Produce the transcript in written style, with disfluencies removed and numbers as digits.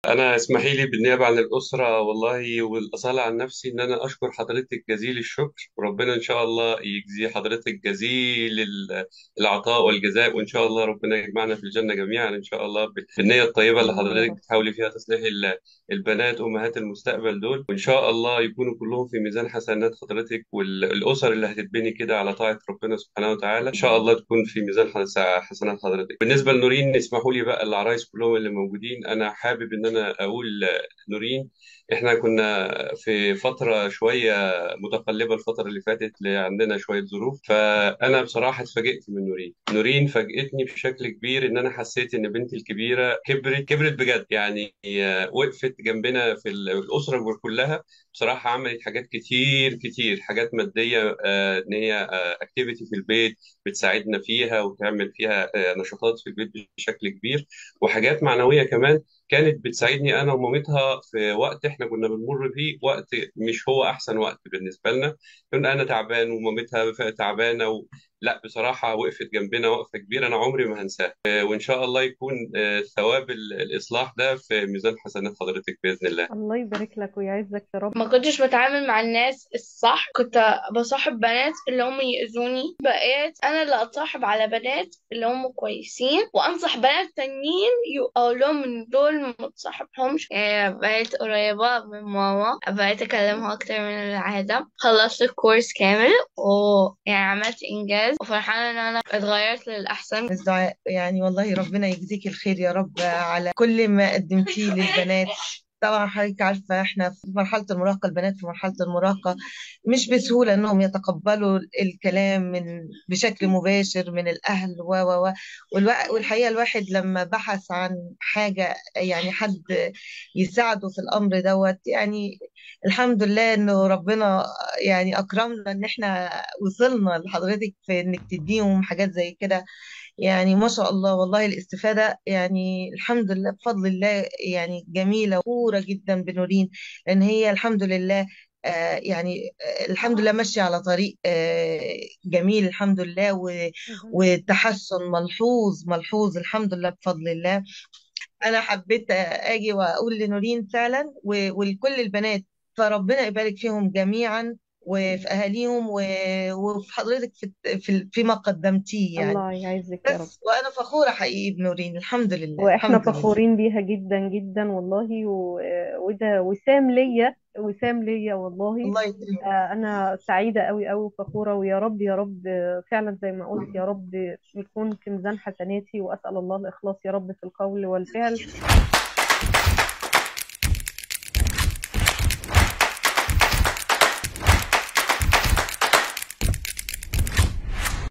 أنا اسمحي لي بالنيابة عن الأسرة والله والأصالة عن نفسي إن أنا أشكر حضرتك جزيل الشكر، وربنا إن شاء الله يجزي حضرتك جزيل العطاء والجزاء، وإن شاء الله ربنا يجمعنا في الجنة جميعا إن شاء الله بالنية الطيبة اللي آمين يا حضرتك رب. بتحاولي فيها تصليح البنات أمهات المستقبل دول، وإن شاء الله يكونوا كلهم في ميزان حسنات حضرتك، والأسر اللي هتتبني كده على طاعة ربنا سبحانه وتعالى إن شاء الله تكون في ميزان حسنات حضرتك. بالنسبة لنورين، اسمحوا لي بقى العرايس كلهم اللي موجودين، أنا حابب إن أنا أقول نورين، إحنا كنا في فترة شوية متقلبة الفترة اللي فاتت، عندنا شوية ظروف، فأنا بصراحة اتفاجئت من نورين. نورين فاجئتني بشكل كبير، إن أنا حسيت إن بنتي الكبيرة كبرت بجد يعني. وقفت جنبنا في الأسرة كلها، بصراحة عملت حاجات كتير كتير، حاجات مادية، إن هي أكتيفيتي في البيت بتساعدنا فيها وتعمل فيها نشاطات في البيت بشكل كبير، وحاجات معنوية كمان كانت بتساعدني انا ومامتها في وقت احنا كنا بنمر فيه، وقت مش هو احسن وقت بالنسبه لنا. كنا انا تعبان ومامتها تعبانه لا بصراحه وقفت جنبنا وقفه كبيره انا عمري ما هنساها، وان شاء الله يكون ثواب الاصلاح ده في ميزان حسنات حضرتك باذن الله. الله يبارك لك ويعزك يا رب. ما كنتش بتعامل مع الناس الصح، كنت بصاحب بنات اللي هم يأذوني. بقيت انا اللي اتصاحب على بنات اللي هم كويسين، وانصح بنات تانيين اقول لهم ان دول ما تصاحبهمش. يعني بقيت قريبة من ماما، بقيت اكلمها اكتر من العادة. خلصت الكورس كامل ويعني عملت انجاز، وفرحانة ان انا اتغيرت للأحسن. بس دعاء يعني والله ربنا يجزيك الخير يا رب على كل ما قدمتيه للبنات. طبعا حضرتك عارفة احنا في مرحلة المراهقة، البنات في مرحلة المراهقة مش بسهولة انهم يتقبلوا الكلام بشكل مباشر من الاهل والحقيقة الواحد لما بحث عن حاجة يعني حد يساعده في الامر دوت يعني الحمد لله انه ربنا يعني اكرمنا ان احنا وصلنا لحضرتك في انك تديهم حاجات زي كده. يعني ما شاء الله والله الاستفادة يعني الحمد لله بفضل الله يعني جميلة وفورة جدا بنورين، لأن هي الحمد لله يعني الحمد لله ماشية على طريق جميل الحمد لله وتحسن ملحوظ ملحوظ الحمد لله بفضل الله. أنا حبيت أجي وأقول لنورين فعلا ولكل البنات فربنا يبارك فيهم جميعا وفي أهاليهم وفي حضرتك فيما قدمتيه يعني. الله يعزك يا رب. بس وانا فخوره حقيقي بنورين الحمد لله واحنا الحمد لله. فخورين بيها جدا جدا والله وده وسام ليا، وسام ليا والله. الله يكرمك. انا سعيده قوي قوي وفخوره، ويا رب يا رب فعلا زي ما قلت يا رب يكون في ميزان حسناتي، واسال الله الاخلاص يا رب في القول والفعل.